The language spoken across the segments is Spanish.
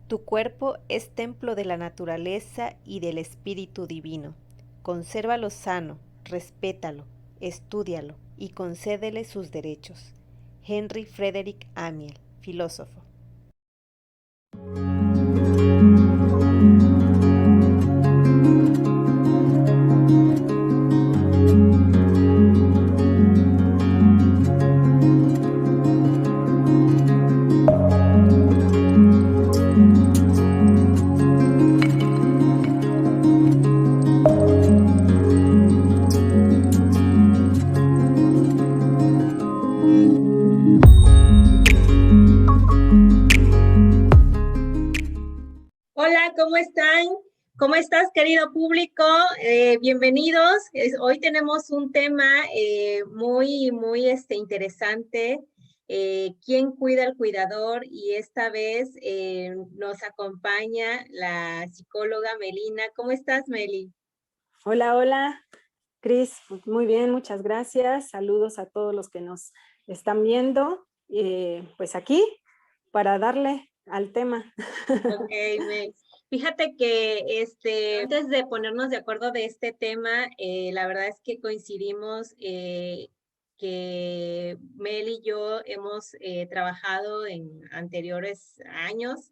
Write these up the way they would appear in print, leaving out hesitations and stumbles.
Tu cuerpo es templo de la naturaleza y del espíritu divino. Consérvalo sano, respétalo, estúdialo y concédele sus derechos. Henry Frederick Amiel, filósofo. Hola, ¿cómo están? ¿Cómo estás, querido público? Bienvenidos. Hoy tenemos un tema muy interesante. ¿Quién cuida al cuidador? Y esta vez nos acompaña la psicóloga Melina. ¿Cómo estás, Meli? Hola, hola, Cris. Muy bien, muchas gracias. Saludos a todos los que nos están viendo. Pues aquí para darle al tema. Ok, fíjate que antes de ponernos de acuerdo de este tema, la verdad es que coincidimos que Mel y yo hemos trabajado en anteriores años.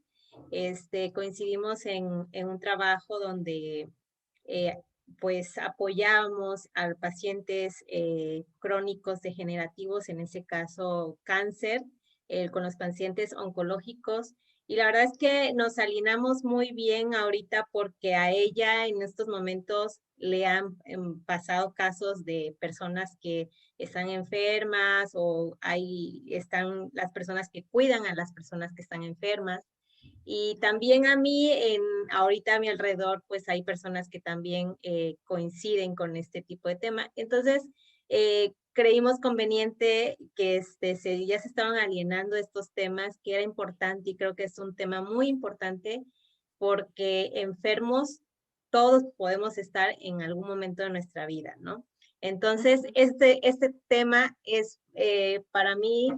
Coincidimos en un trabajo donde eh, pues apoyamos a pacientes crónicos degenerativos, en ese caso cáncer, con los pacientes oncológicos. Y la verdad es que nos alineamos muy bien ahorita porque a ella en estos momentos le han pasado casos de personas que están enfermas o ahí están las personas que cuidan a las personas que están enfermas. Y también a mí, ahorita a mi alrededor, pues hay personas que también coinciden con este tipo de tema. Entonces, creímos conveniente que ya se estaban alienando estos temas, que era importante y creo que es un tema muy importante porque enfermos todos podemos estar en algún momento de nuestra vida, ¿no? Entonces, este tema es para mí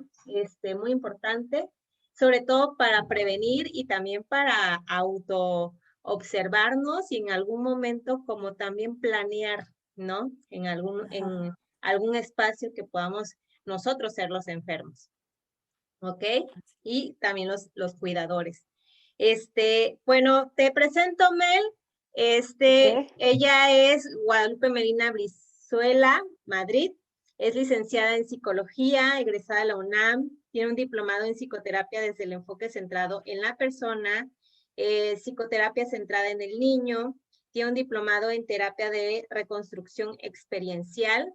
muy importante, sobre todo para prevenir y también para auto observarnos y en algún momento como también planear, ¿no? En algún espacio que podamos nosotros ser los enfermos, ¿ok? Y también los cuidadores. Bueno, te presento, Mel. Okay. Ella es Guadalupe Medina Brizuela, Madrid. Es licenciada en psicología, egresada de la UNAM. Tiene un diplomado en psicoterapia desde el enfoque centrado en la persona, psicoterapia centrada en el niño. Tiene un diplomado en terapia de reconstrucción experiencial,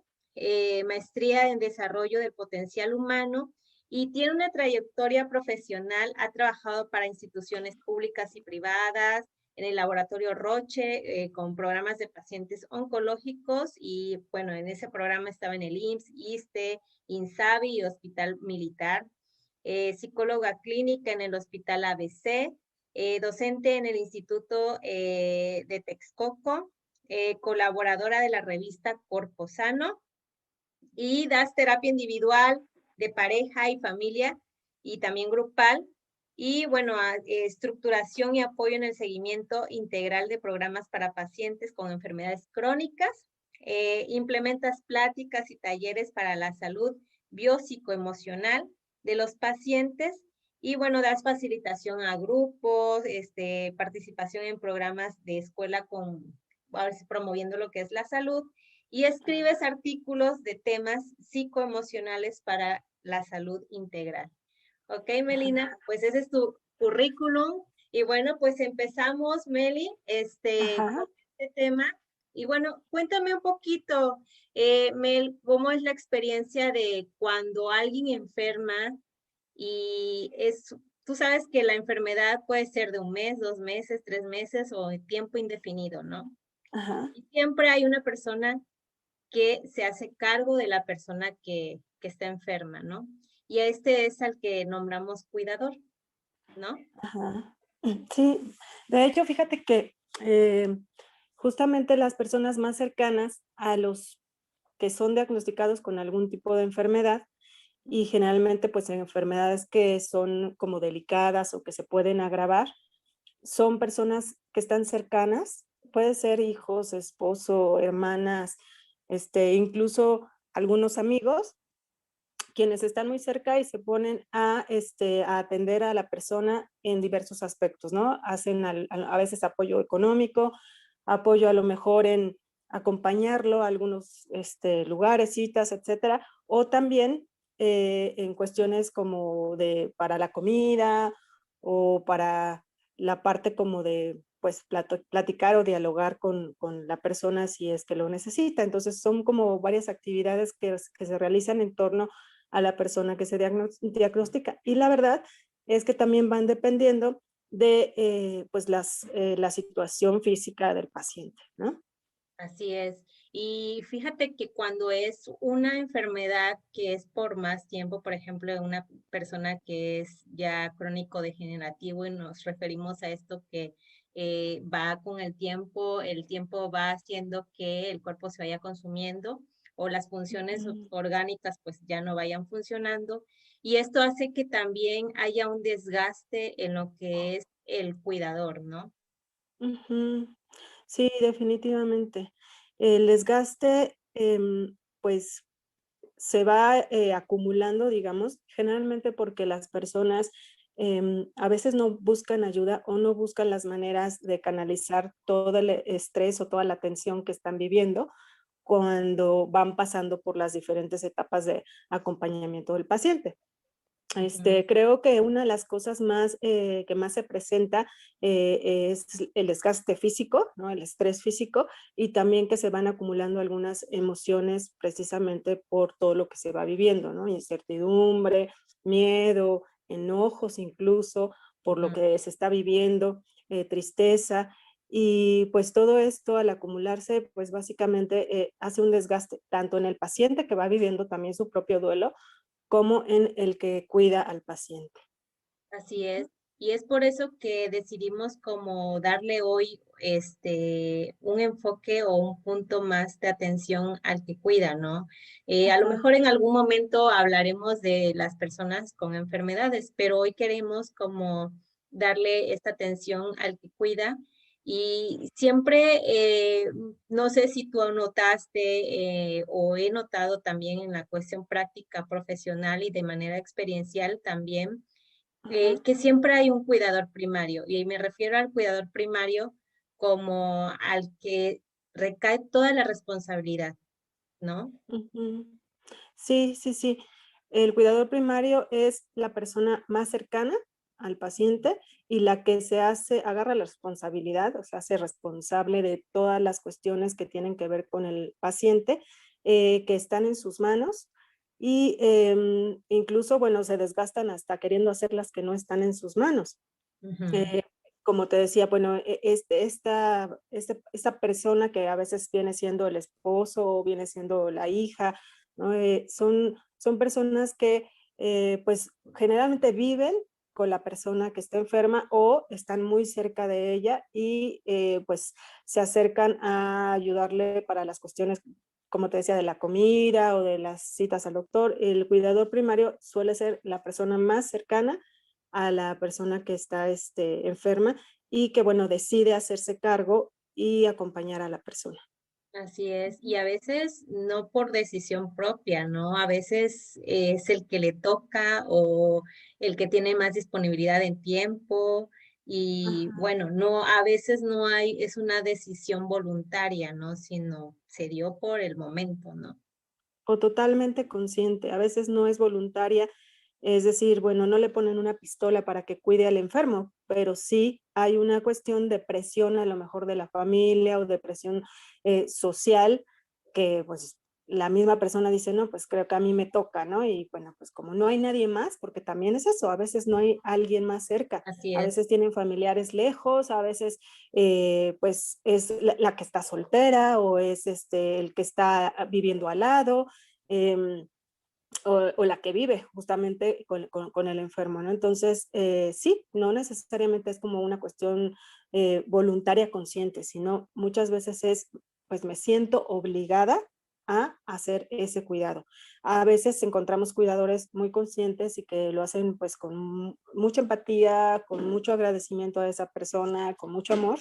maestría en desarrollo del potencial humano y tiene una trayectoria profesional. Ha trabajado para instituciones públicas y privadas, en el laboratorio Roche, con programas de pacientes oncológicos y bueno, en ese programa estaba en el IMSS, ISSSTE, INSABI y Hospital Militar. Psicóloga clínica en el Hospital ABC, docente en el Instituto de Texcoco, colaboradora de la revista Corpo Sano y das terapia individual, de pareja y familia y también grupal. Y bueno, estructuración y apoyo en el seguimiento integral de programas para pacientes con enfermedades crónicas. Implementas pláticas y talleres para la salud biopsicoemocional de los pacientes. Y bueno, das facilitación a grupos, participación en programas de escuela promoviendo lo que es la salud y escribes artículos de temas psicoemocionales para la salud integral. Ok, Melina, pues ese es tu currículum. Y bueno, pues empezamos, Meli, Ajá. con este tema. Y bueno, cuéntame un poquito, Mel, ¿cómo es la experiencia de cuando alguien enferma y tú sabes que la enfermedad puede ser de un mes, 2 meses, 3 meses o de tiempo indefinido, ¿no? Ajá. Y siempre hay una persona que se hace cargo de la persona que está enferma, ¿no? Y este es al que nombramos cuidador, ¿no? Ajá. Sí, de hecho, fíjate que justamente las personas más cercanas a los que son diagnosticados con algún tipo de enfermedad y generalmente pues en enfermedades que son como delicadas o que se pueden agravar, son personas que están cercanas, puede ser hijos, esposo, hermanas, incluso algunos amigos, quienes están muy cerca y se ponen a atender a la persona en diversos aspectos, ¿no? Hacen a veces apoyo económico, apoyo a lo mejor en acompañarlo a algunos lugares, citas, etcétera, o también en cuestiones como para la comida o para la parte como de pues platicar o dialogar con la persona si es que lo necesita. Entonces son como varias actividades que se realizan en torno a la persona que se diagnostica. Y la verdad es que también van dependiendo de pues la situación física del paciente, ¿no? Así es. Y fíjate que cuando es una enfermedad que es por más tiempo, por ejemplo, una persona que es ya crónico degenerativo y nos referimos a esto que va con el tiempo va haciendo que el cuerpo se vaya consumiendo o las funciones orgánicas pues ya no vayan funcionando. Y esto hace que también haya un desgaste en lo que es el cuidador, ¿no? Ujú. Sí, definitivamente. El desgaste, pues se va acumulando, digamos, generalmente porque las personas a veces no buscan ayuda o no buscan las maneras de canalizar todo el estrés o toda la tensión que están viviendo cuando van pasando por las diferentes etapas de acompañamiento del paciente. Ujú. Creo que una de las cosas más que más se presenta es el desgaste físico, ¿no? El estrés físico y también que se van acumulando algunas emociones precisamente por todo lo que se va viviendo, ¿no? Incertidumbre, miedo, enojos incluso por lo Ujú. que se está viviendo, tristeza. Y pues todo esto al acumularse, pues básicamente hace un desgaste tanto en el paciente que va viviendo también su propio duelo, como en el que cuida al paciente. Así es. Y es por eso que decidimos como darle hoy un enfoque o un punto más de atención al que cuida, ¿no? A lo Ajá, mejor en algún momento hablaremos de las personas con enfermedades, pero hoy queremos como darle esta atención al que cuida. Y siempre, no sé si tú notaste o he notado también en la cuestión práctica profesional y de manera experiencial también ajá. que siempre hay un cuidador primario, y me refiero al cuidador primario como al que recae toda la responsabilidad, ¿no? Ujú. Sí, sí, sí. El cuidador primario es la persona más cercana al paciente y la que agarra la responsabilidad, o sea, se hace responsable de todas las cuestiones que tienen que ver con el paciente, que están en sus manos y incluso, bueno, se desgastan hasta queriendo hacer las que no están en sus manos. Ujú. Eh, Como te decía, bueno, esta persona que a veces viene siendo el esposo o viene siendo la hija, ¿no? Son personas que pues generalmente viven con la persona que está enferma o están muy cerca de ella y pues se acercan a ayudarle para las cuestiones, como te decía, de la comida o de las citas al doctor. El cuidador primario suele ser la persona más cercana a la persona que está enferma y que, bueno, decide hacerse cargo y acompañar a la persona. Así es, y a veces no por decisión propia, ¿no? A veces es el que le toca o el que tiene más disponibilidad en tiempo y Ajá. bueno, no, a veces no hay, es una decisión voluntaria, ¿no? Sino se dio por el momento, ¿no? O totalmente consciente, a veces no es voluntaria, es decir, bueno, no le ponen una pistola para que cuide al enfermo, pero sí hay una cuestión de presión a lo mejor de la familia o de presión social que pues la misma persona dice, no, pues creo que a mí me toca, ¿no? Y bueno, pues como no hay nadie más, porque también es eso, a veces no hay alguien más cerca, Así a es. veces tienen familiares lejos, a veces pues es la que está soltera o es el que está viviendo al lado, em, o la que vive justamente con el enfermo, ¿no? Entonces, sí, no necesariamente es como una cuestión voluntaria consciente, sino muchas veces es, pues me siento obligada a hacer ese cuidado. A veces encontramos cuidadores muy conscientes y que lo hacen pues con mucha empatía, con mucho agradecimiento a esa persona, con mucho amor.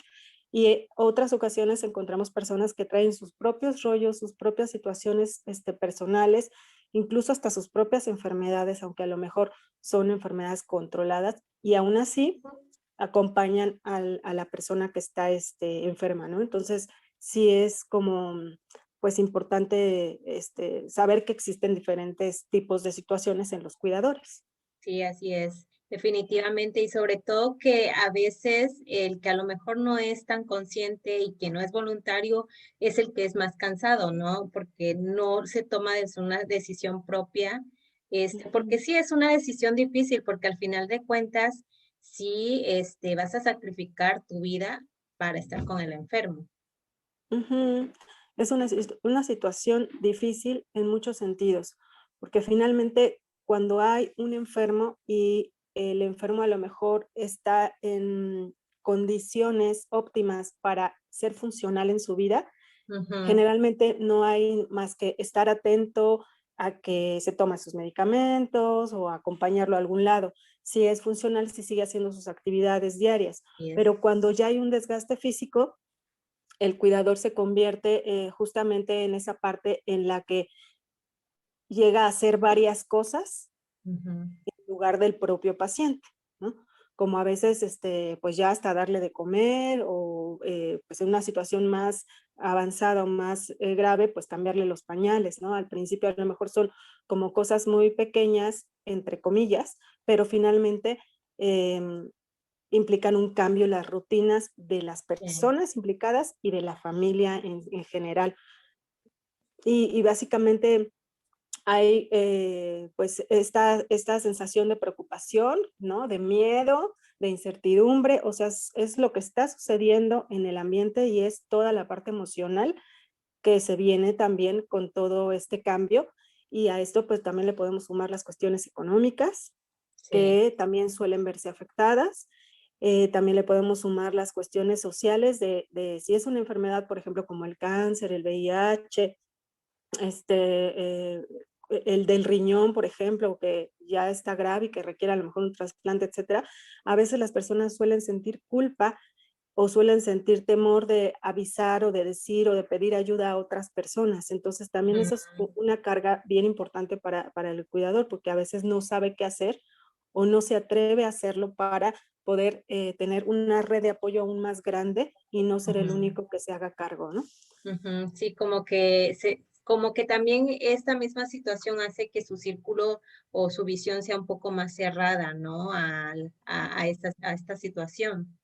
Y otras ocasiones encontramos personas que traen sus propios rollos, sus propias situaciones personales, incluso hasta sus propias enfermedades, aunque a lo mejor son enfermedades controladas, y aún así acompañan a la persona que está enferma, ¿no? Entonces, sí es como, pues, importante saber que existen diferentes tipos de situaciones en los cuidadores. Sí, así es, definitivamente, y sobre todo que a veces el que a lo mejor no es tan consciente y que no es voluntario es el que es más cansado, ¿no? Porque no se toma una decisión propia, porque Ujú. sí es una decisión difícil, porque al final de cuentas, sí, vas a sacrificar tu vida para estar con el enfermo. Ujú. Es una situación difícil en muchos sentidos, porque finalmente cuando hay un enfermo y el enfermo a lo mejor está en condiciones óptimas para ser funcional en su vida, Ujú, generalmente no hay más que estar atento a que se tome sus medicamentos o acompañarlo a algún lado. Si es funcional, si sigue haciendo sus actividades diarias, y es, pero cuando ya hay un desgaste físico, el cuidador se convierte justamente en esa parte en la que llega a hacer varias cosas ujú, en lugar del propio paciente, ¿no? Como a veces, pues ya hasta darle de comer o pues en una situación más avanzada o más grave, pues cambiarle los pañales, ¿no? Al principio a lo mejor son como cosas muy pequeñas, entre comillas, pero finalmente em, implican un cambio en las rutinas de las sí, personas implicadas y de la familia en general. Y básicamente hay pues esta sensación de preocupación, ¿no? De miedo, de incertidumbre, o sea, es lo que está sucediendo en el ambiente y es toda la parte emocional que se viene también con todo este cambio. Y a esto pues también le podemos sumar las cuestiones económicas, sí. que también suelen verse afectadas. También le podemos sumar las cuestiones sociales de si es una enfermedad, por ejemplo, como el cáncer, el VIH, el del riñón, por ejemplo, que ya está grave y que requiere a lo mejor un trasplante, etcétera. A veces las personas suelen sentir culpa o suelen sentir temor de avisar o de decir o de pedir ayuda a otras personas. Entonces también eso es Ujú. una carga bien importante para el cuidador, porque a veces no sabe qué hacer o no se atreve a hacerlo para poder tener una red de apoyo aún más grande y no ser el Ujú. único que se haga cargo, ¿no? Ujú, sí, como que también esta misma situación hace que su círculo o su visión sea un poco más cerrada, ¿no? A esta situación.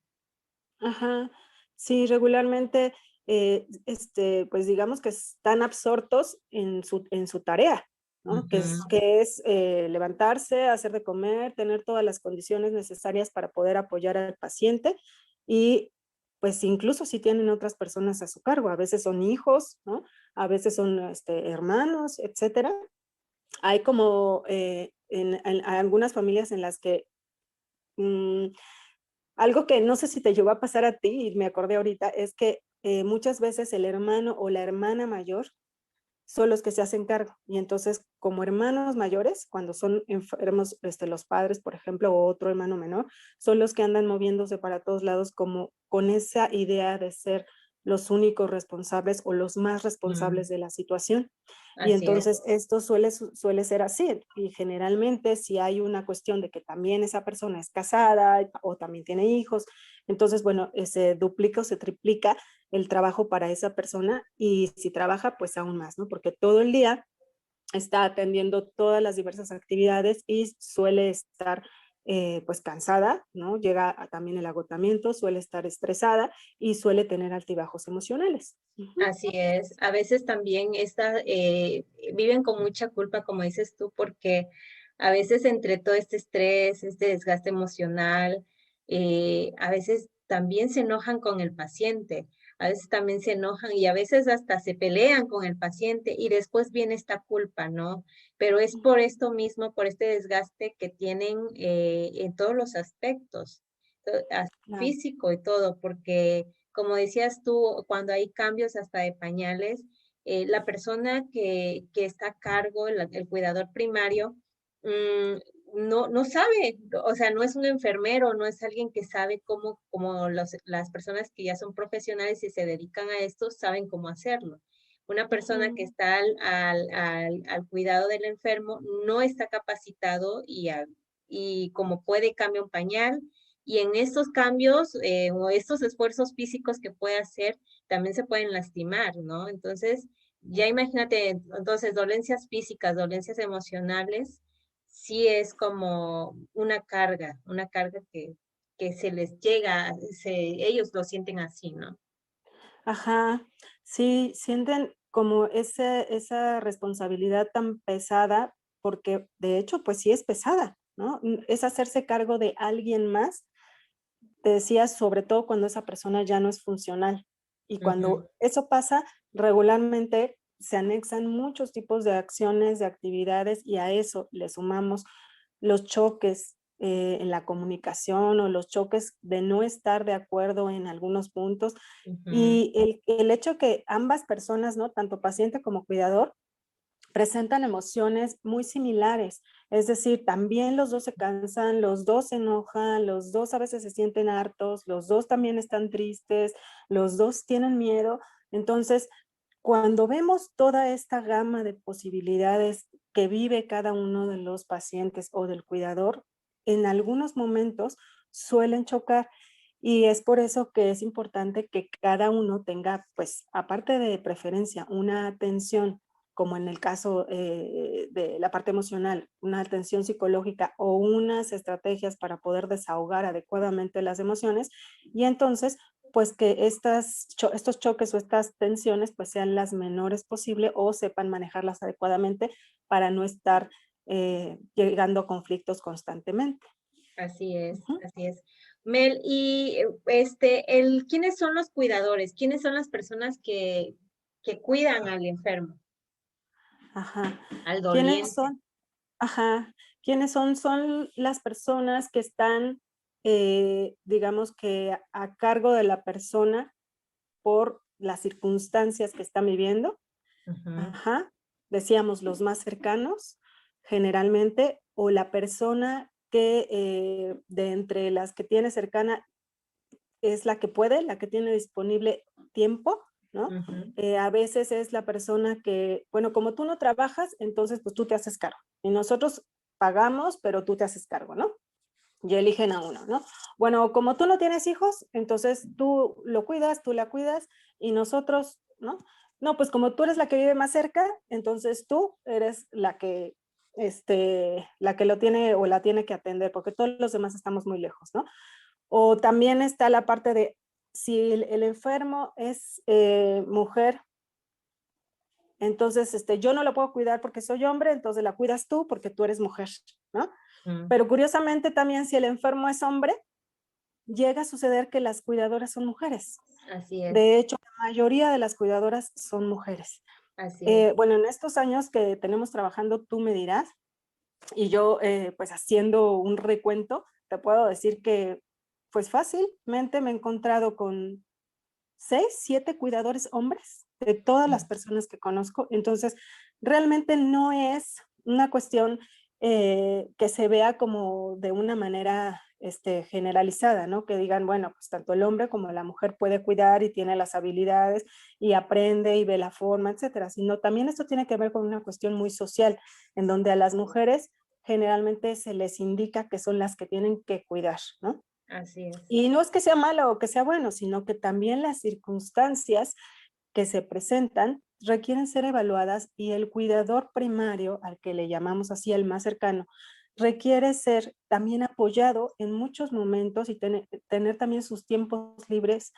Ajá. Sí, regularmente, pues digamos que están absortos en su tarea, ¿no? Ujú, Que es levantarse, hacer de comer, tener todas las condiciones necesarias para poder apoyar al paciente y pues incluso si tienen otras personas a su cargo, a veces son hijos, ¿no? A veces son hermanos, etcétera. Hay como en algunas familias en las que mm, algo que no sé si te llegó a pasar a ti, y me acordé ahorita, es que muchas veces el hermano o la hermana mayor son los que se hacen cargo. Y entonces, como hermanos mayores, cuando son enfermos, los padres, por ejemplo, o otro hermano menor, son los que andan moviéndose para todos lados como con esa idea de ser los únicos responsables o los más mm, responsables de la situación. Y así es. entonces esto suele ser así. Y generalmente si hay una cuestión de que también esa persona es casada o también tiene hijos, entonces, bueno, se duplica o se triplica el trabajo para esa persona y si trabaja, pues aún más, ¿no? Porque todo el día está atendiendo todas las diversas actividades y suele estar pues cansada, ¿no? Llega también el agotamiento, suele estar estresada y suele tener altibajos emocionales. Ujú. Así es. A veces también viven con mucha culpa, como dices tú, porque a veces entre todo este estrés, este desgaste emocional, a veces también se enojan con el paciente, a veces también se enojan y a veces hasta se pelean con el paciente y después viene esta culpa, ¿no? Pero es por esto mismo, por este desgaste que tienen en todos los aspectos, Claro. físico y todo, porque como decías tú, cuando hay cambios hasta de pañales, la persona que está a cargo, el cuidador primario, no sabe, o sea, no es un enfermero, no es alguien que sabe cómo las personas que ya son profesionales y se dedican a esto saben cómo hacerlo. Una persona que está al cuidado del enfermo no está capacitado y como puede cambia un pañal, y en estos cambios o estos esfuerzos físicos que puede hacer, también se pueden lastimar, ¿no? Entonces, ya imagínate, entonces, dolencias físicas, dolencias emocionales, sí es como una carga que se les llega, ellos lo sienten así, ¿no? Ajá, sí, sienten como esa responsabilidad tan pesada, porque de hecho, pues sí es pesada, ¿no? Es hacerse cargo de alguien más, te decía, sobre todo cuando esa persona ya no es funcional. Y Ujú, cuando eso pasa, regularmente se anexan muchos tipos de acciones, de actividades, y a eso le sumamos los choques en la comunicación o los choques de no estar de acuerdo en algunos puntos. ujú, Y el hecho que ambas personas, ¿no? Tanto paciente como cuidador, presentan emociones muy similares. Es decir, también los dos se cansan, los dos se enojan, los dos a veces se sienten hartos, los dos también están tristes, los dos tienen miedo. Entonces, cuando vemos toda esta gama de posibilidades que vive cada uno de los pacientes o del cuidador, en algunos momentos suelen chocar. Y es por eso que es importante que cada uno tenga, pues, aparte de preferencia, una atención, como en el caso de la parte emocional, una atención psicológica o unas estrategias para poder desahogar adecuadamente las emociones. Y entonces, pues que estos choques o estas tensiones pues sean las menores posible o sepan manejarlas adecuadamente para no estar llegando a conflictos constantemente. así es, Ujú. así es. Mel, y ¿quiénes son los cuidadores? ¿Quiénes son las personas que cuidan al enfermo, Ajá. al ¿Quiénes doliente? son? Ajá. ¿Quiénes son? Son las personas que están, digamos que a cargo de la persona por las circunstancias que están viviendo. Ujú, Ajá. Decíamos los más cercanos, generalmente, o la persona que de entre las que tiene cercana es la que puede, la que tiene disponible tiempo, ¿no? ujú, A veces es la persona que, bueno, como tú no trabajas, entonces pues tú te haces cargo. Y nosotros pagamos, pero tú te haces cargo, ¿no? Y eligen a uno, ¿no? Bueno, como tú no tienes hijos, entonces tú lo cuidas, tú la cuidas y nosotros, ¿no? No, pues como tú eres la que vive más cerca, entonces tú eres la que lo tiene o la tiene que atender, porque todos los demás estamos muy lejos, ¿no? O también está la parte de si el enfermo es mujer, entonces yo no lo puedo cuidar porque soy hombre, entonces la cuidas tú porque tú eres mujer, ¿no? ujú. Pero curiosamente también si el enfermo es hombre, llega a suceder que las cuidadoras son mujeres. Así es, De hecho, la mayoría de las cuidadoras son mujeres. así es. Bueno, en estos años que tenemos trabajando, tú me dirás, y yo pues haciendo un recuento, te puedo decir que pues fácilmente me he encontrado con 6, 7 cuidadores hombres de todas las personas que conozco. Entonces, realmente no es una cuestión que se vea como de una manera generalizada, ¿no? Que digan, bueno, pues tanto el hombre como la mujer puede cuidar y tiene las habilidades y aprende y ve la forma, etcétera, sino también esto tiene que ver con una cuestión muy social, en donde a las mujeres generalmente se les indica que son las que tienen que cuidar, ¿no? Así es. Y no es que sea malo o que sea bueno, sino que también las circunstancias que se presentan requieren ser evaluadas y el cuidador primario, al que le llamamos así el más cercano, requiere ser también apoyado en muchos momentos y tener también sus tiempos libres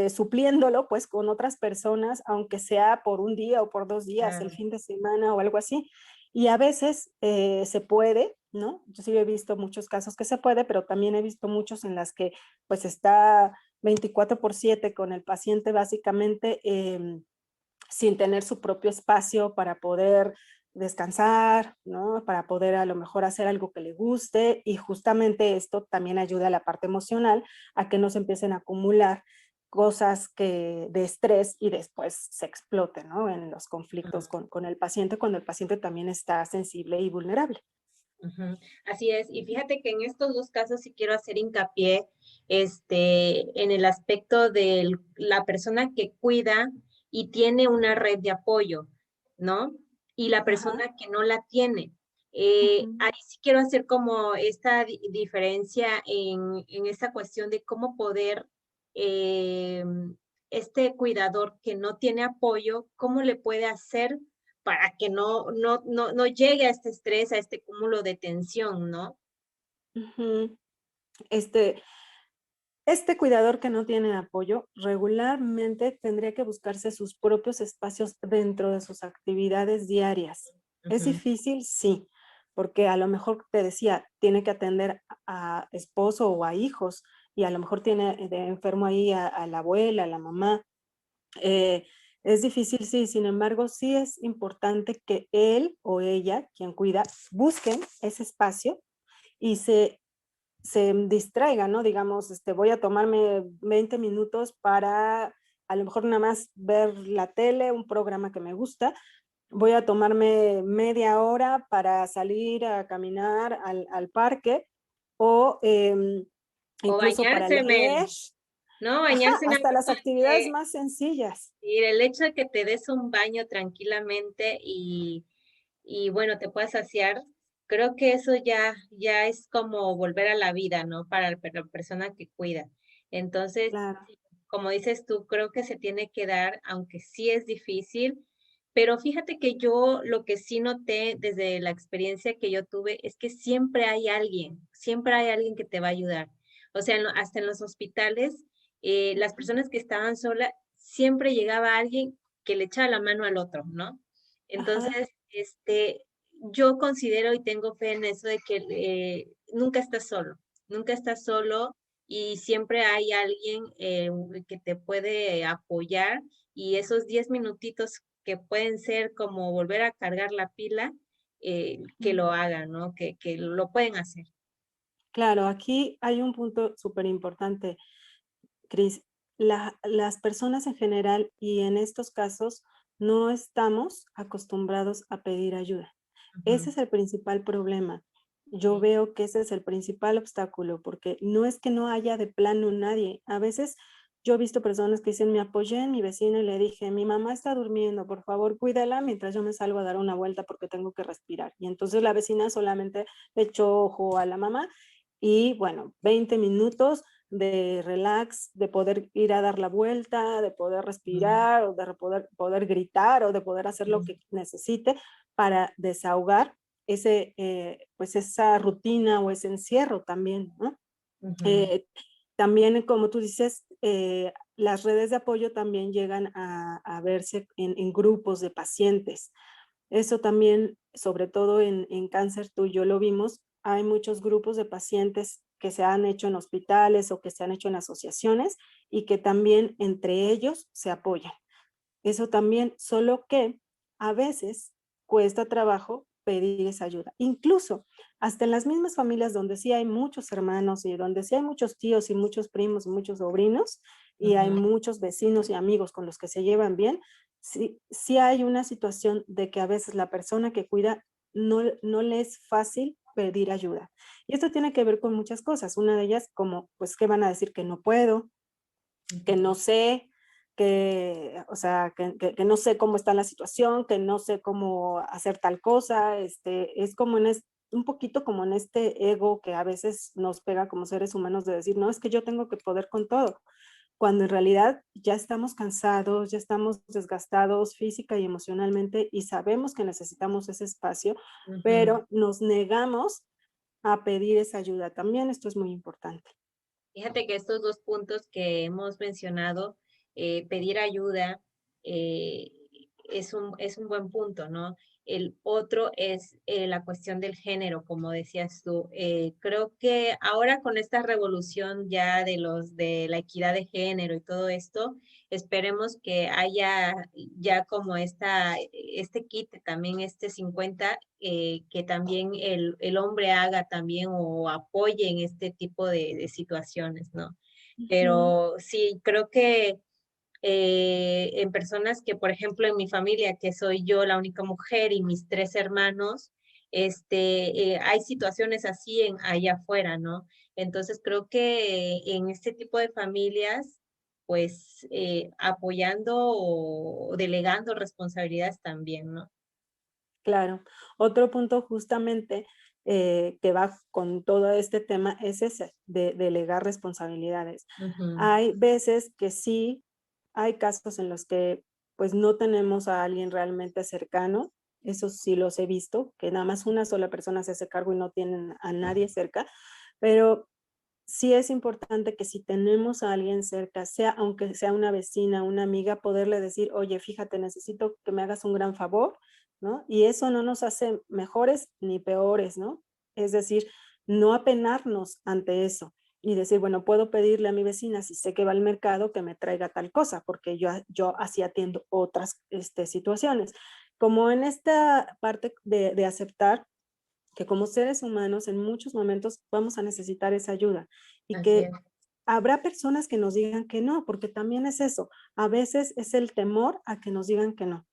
supliéndolo pues con otras personas, aunque sea por un día o por 2 días, el Claro. fin de semana o algo así. Y a veces se puede, ¿no? Yo sí he visto muchos casos que se puede, pero también he visto muchos en las que pues está 24/7 con el paciente básicamente sin tener su propio espacio para poder descansar, ¿no? Para poder a lo mejor hacer algo que le guste y justamente esto también ayuda a la parte emocional a que no se empiecen a acumular cosas que de estrés y después se explote, ¿no? En los conflictos con el paciente, cuando el paciente también está sensible y vulnerable. Ujú, así es, y fíjate que en estos dos casos sí quiero hacer hincapié en el aspecto de la persona que cuida y tiene una red de apoyo, ¿no? Y la Ajá. persona que no la tiene. Ujú. Ahí sí quiero hacer como esta diferencia en esta cuestión de cómo poder, eh, este cuidador que no tiene apoyo, cómo le puede hacer para que no llegue a este estrés, a este cúmulo de tensión, ¿no? Ujú. Este, este cuidador que no tiene apoyo regularmente tendría que buscarse sus propios espacios dentro de sus actividades diarias. ¿Es Ujú. difícil? Sí, porque a lo mejor te decía, tiene que atender a esposo o a hijos y a lo mejor tiene de enfermo ahí a la abuela, a la mamá. Eh, es difícil, sí, sin embargo, sí es importante que él o ella, quien cuida, busquen ese espacio y se distraigan, ¿no? Digamos, voy a tomarme 20 minutos para a lo mejor nada más ver la tele, un programa que me gusta. Voy a tomarme media hora para salir a caminar al parque o O incluso para bañarse, leer. ¿no? Ajá, Bañarse nada hasta las más actividades más sencillas. y el hecho de que te des un baño tranquilamente y bueno, te puedas saciar, creo que eso ya es como volver a la vida, ¿no? Para la persona que cuida. Entonces, Claro. sí, como dices tú, creo que se tiene que dar, aunque sí es difícil, pero fíjate que yo lo que sí noté desde la experiencia que yo tuve es que siempre hay alguien que te va a ayudar. O sea, hasta en los hospitales, las personas que estaban solas, siempre llegaba alguien que le echaba la mano al otro, ¿no? Ajá. Entonces, yo considero y tengo fe en eso de que nunca estás solo y siempre hay alguien que te puede apoyar y esos 10 minutitos que pueden ser como volver a cargar la pila, que Mm. lo hagan, ¿no? Que lo pueden hacer. Claro, aquí hay un punto súper importante, Cris. Las personas en general y en estos casos no estamos acostumbrados a pedir ayuda. Ujú, Ese es el principal problema. Yo sí, veo que ese es el principal obstáculo, porque no es que no haya de plano nadie. A veces yo he visto personas que dicen, me apoyé en mi vecino y le dije, mi mamá está durmiendo, por favor cuídala mientras yo me salgo a dar una vuelta porque tengo que respirar. Y entonces la vecina solamente le echó ojo a la mamá y bueno, 20 minutos de relax, de poder ir a dar la vuelta, de poder ujú, respirar o de poder gritar o de poder hacer lo ujú, que necesite para desahogar pues esa rutina o ese encierro también, ¿no? ujú, Eh, también, como tú dices, las redes de apoyo también llegan a verse en grupos de pacientes. Eso también, sobre todo en cáncer, tú y yo lo vimos, hay muchos grupos de pacientes que se han hecho en hospitales o que se han hecho en asociaciones y que también entre ellos se apoyan. Eso también, solo que a veces cuesta trabajo pedir esa ayuda. Incluso hasta en las mismas familias donde sí hay muchos hermanos y donde sí hay muchos tíos y muchos primos y muchos sobrinos y hay ujú. muchos vecinos y amigos con los que se llevan bien, sí hay una situación de que a veces la persona que cuida no le es fácil pedir ayuda. Y esto tiene que ver con muchas cosas. Una de ellas, como, pues, ¿qué van a decir? Que no puedo, que no Ujú, sé, o sea, que no sé cómo está la situación, que no sé cómo hacer tal cosa, es como un poquito como en este ego que a veces nos pega como seres humanos de decir, no, es que yo tengo que poder con todo, cuando en realidad ya estamos cansados, ya estamos desgastados física y emocionalmente y sabemos que necesitamos ese espacio, ujú. pero nos negamos a pedir esa ayuda. También esto es muy importante. Fíjate que estos dos puntos que hemos mencionado, pedir ayuda, eh, es un buen punto, ¿no? El otro es la cuestión del género, como decías tú. Creo que ahora con esta revolución ya de la equidad de género y todo esto, esperemos que haya ya como este quite también, este 50, que también el hombre haga también o apoye en este tipo de situaciones, ¿no? Ujú. Pero sí, creo que en personas que, por ejemplo, en mi familia, que soy yo la única mujer y mis tres hermanos, hay situaciones así allá afuera, ¿no? Entonces creo que en este tipo de familias, pues apoyando o delegando responsabilidades también, ¿no? Claro. Otro punto justamente que va con todo este tema es ese, de delegar responsabilidades. Ujú, Hay veces que sí, hay casos en los que pues no tenemos a alguien realmente cercano, eso sí los he visto, que nada más una sola persona se hace cargo y no tienen a nadie cerca, pero sí es importante que si tenemos a alguien cerca, sea aunque sea una vecina, una amiga, poderle decir, oye, fíjate, necesito que me hagas un gran favor, ¿no? Y eso no nos hace mejores ni peores, ¿no? Es decir, no apenarnos ante eso y decir, bueno, puedo pedirle a mi vecina, si sé que va al mercado, que me traiga tal cosa, porque yo así atiendo otras situaciones. Como en esta parte de aceptar que como seres humanos en muchos momentos vamos a necesitar esa ayuda y así es. que habrá personas que nos digan que no, porque también es eso, a veces es el temor a que nos digan que no.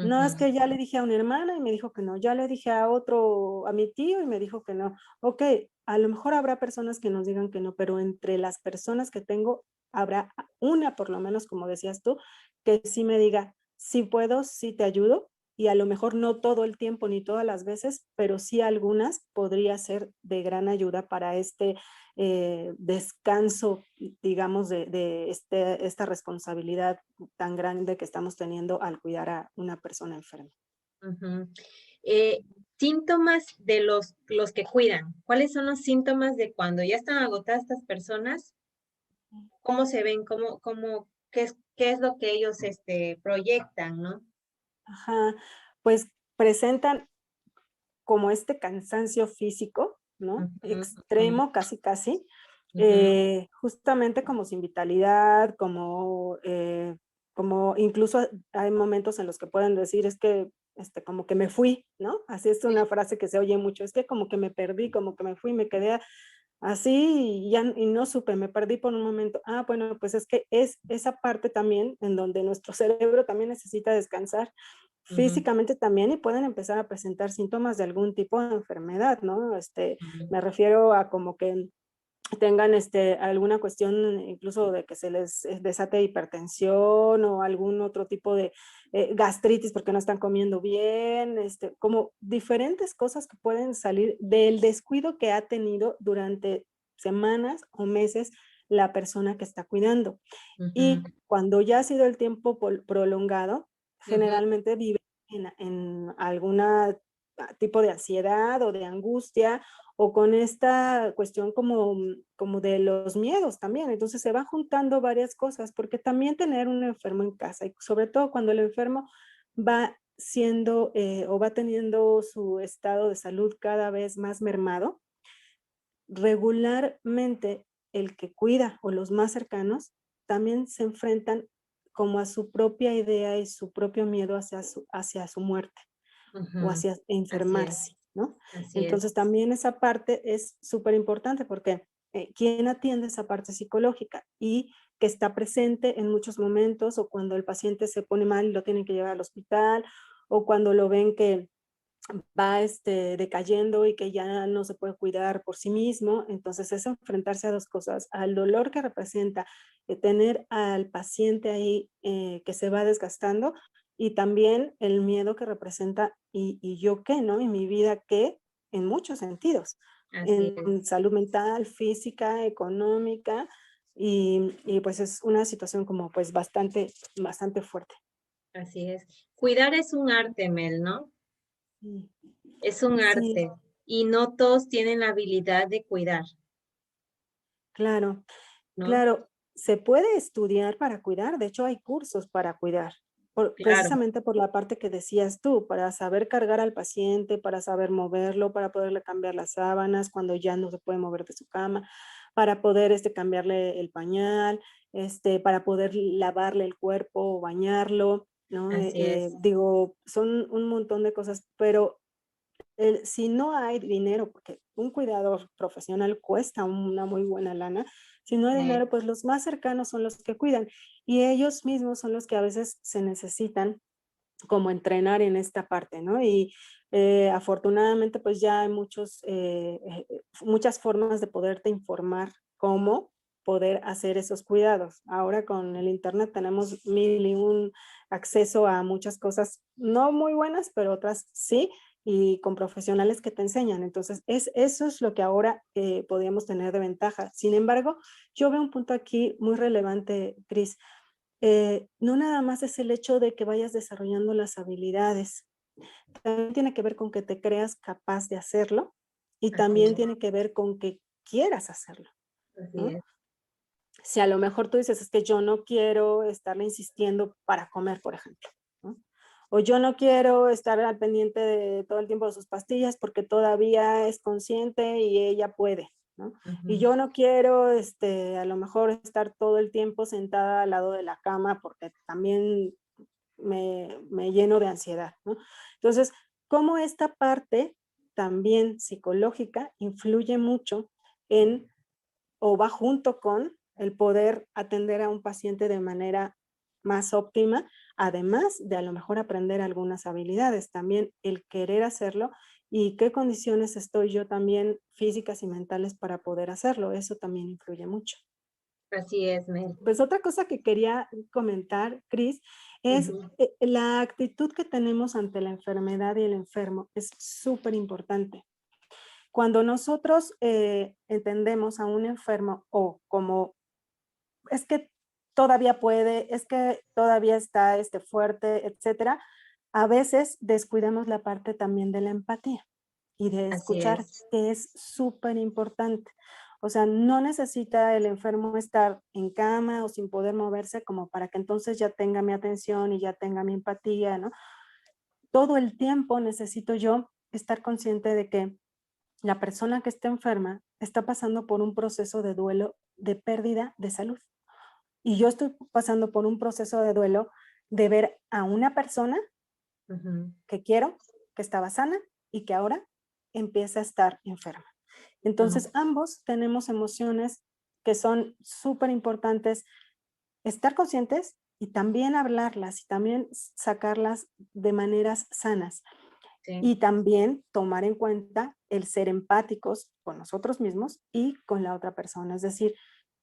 No es Ujú, que ya le dije a una hermana y me dijo que no, ya le dije a otro, a mi tío y me dijo que no. Ok, a lo mejor habrá personas que nos digan que no, pero entre las personas que tengo habrá una, por lo menos, como decías tú, que sí me diga, sí puedo, sí te ayudo, y a lo mejor no todo el tiempo ni todas las veces, pero sí algunas podría ser de gran ayuda para descanso, digamos, de esta responsabilidad tan grande que estamos teniendo al cuidar a una persona enferma. ujú. Eh, Síntomas de los que cuidan. ¿Cuáles son los síntomas de cuando ya están agotadas estas personas? ¿Cómo se ven? ¿Qué es lo que ellos proyectan, ¿no? Ajá, pues presentan como este cansancio físico, ¿no? Ujú, ujú, Extremo, casi, casi, ujú, justamente como sin vitalidad, como incluso hay momentos en los que pueden decir, es que, como que me fui, ¿no? Así es una frase que se oye mucho, es que como que me perdí, como que me fui, me quedé así y, ya, y no supe, me perdí por un momento. Ah, bueno, pues es que es esa parte también en donde nuestro cerebro también necesita descansar ujú, físicamente también y pueden empezar a presentar síntomas de algún tipo de enfermedad, ¿no? ujú, Me refiero a como que tengan alguna cuestión incluso de que se les desate hipertensión o algún otro tipo de gastritis porque no están comiendo bien, como diferentes cosas que pueden salir del descuido que ha tenido durante semanas o meses la persona que está cuidando. ujú, Y cuando ya ha sido el tiempo prolongado, ujú, generalmente vive en alguna tipo de ansiedad o de angustia o con esta cuestión como de los miedos también. Entonces se van juntando varias cosas, porque también tener un enfermo en casa, y sobre todo cuando el enfermo va siendo o va teniendo su estado de salud cada vez más mermado, regularmente el que cuida o los más cercanos también se enfrentan como a su propia idea y su propio miedo hacia su muerte o ujú. hacia Así es, enfermarse, ¿no? así es. Entonces también esa parte es súper importante porque ¿quién atiende esa parte psicológica? Y que está presente en muchos momentos o cuando el paciente se pone mal y lo tienen que llevar al hospital o cuando lo ven que va decayendo y que ya no se puede cuidar por sí mismo. Entonces es enfrentarse a dos cosas, al dolor que representa tener al paciente ahí que se va desgastando y también el miedo que representa y yo qué, ¿no? Y mi vida qué, en muchos sentidos, Así es, en salud mental, física, económica y pues es una situación como pues bastante fuerte. así es. Cuidar es un arte, Mel, ¿no? Mm. Es un Sí, arte y no todos tienen la habilidad de cuidar, claro. ¿no? Claro, se puede estudiar para cuidar, de hecho hay cursos para cuidar, Claro, precisamente por la parte que decías tú, para saber cargar al paciente, para saber moverlo, para poderle cambiar las sábanas cuando ya no se puede mover de su cama, para poder cambiarle el pañal, para poder lavarle el cuerpo o bañarlo, ¿no? así es. Digo, son un montón de cosas, pero si no hay dinero, porque un cuidador profesional cuesta una muy buena lana, si no hay Sí, dinero, pues los más cercanos son los que cuidan y ellos mismos son los que a veces se necesitan como entrenar en esta parte, ¿no? Y afortunadamente pues ya hay muchas formas de poderte informar cómo poder hacer esos cuidados. Ahora con el internet tenemos mil y un acceso a muchas cosas, no muy buenas, pero otras sí, y con profesionales que te enseñan. Entonces, eso es lo que ahora podríamos tener de ventaja. Sin embargo, yo veo un punto aquí muy relevante, Cris. No nada más es el hecho de que vayas desarrollando las habilidades, también tiene que ver con que te creas capaz de hacerlo y así también es, tiene que ver con que quieras hacerlo, así ¿no? es. Si a lo mejor tú dices, es que yo no quiero estarle insistiendo para comer, por ejemplo, ¿no? O yo no quiero estar al pendiente de todo el tiempo de sus pastillas porque todavía es consciente y ella puede, ¿no? Y Ujú. yo no quiero, a lo mejor estar todo el tiempo sentada al lado de la cama porque también me lleno de ansiedad, ¿no? Entonces, cómo esta parte también psicológica influye mucho en o va junto con el poder atender a un paciente de manera más óptima, además de a lo mejor aprender algunas habilidades, también el querer hacerlo y qué condiciones estoy yo también físicas y mentales para poder hacerlo, eso también influye mucho. Así es, Mel. Pues otra cosa que quería comentar, Cris, es Ujú. la actitud que tenemos ante la enfermedad y el enfermo es súper importante. Cuando nosotros entendemos a un enfermo o como es que todavía puede, es que todavía está fuerte, etcétera, a veces descuidamos la parte también de la empatía y de Así escuchar, es. que es súper importante. O sea, no necesita el enfermo estar en cama o sin poder moverse como para que entonces ya tenga mi atención y ya tenga mi empatía, ¿no? Todo el tiempo necesito yo estar consciente de que la persona que está enferma está pasando por un proceso de duelo de pérdida de salud. Y yo estoy pasando por un proceso de duelo de ver a una persona Ujú. que quiero, que estaba sana y que ahora empieza a estar enferma. Ujú. Entonces, ambos tenemos emociones que son súper importantes estar conscientes y también hablarlas y también sacarlas de maneras sanas. Sí, Y también tomar en cuenta el ser empáticos con nosotros mismos y con la otra persona. Es decir,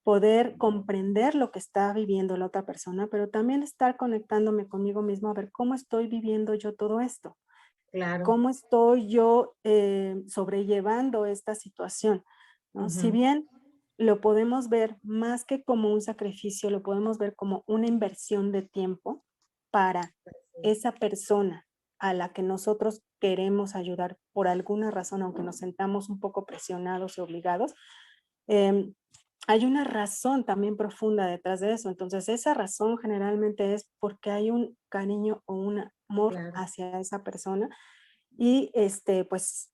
poder comprender lo que está viviendo la otra persona, pero también estar conectándome conmigo mismo a ver cómo estoy viviendo yo todo esto, claro. cómo estoy yo sobrellevando esta situación, ¿no? Si Ujú. bien lo podemos ver más que como un sacrificio, lo podemos ver como una inversión de tiempo para Sí. esa persona a la que nosotros queremos ayudar por alguna razón, aunque nos sentamos un poco presionados y obligados, eh, hay una razón también profunda detrás de eso. Entonces, esa razón generalmente es porque hay un cariño o un amor Claro. hacia esa persona y pues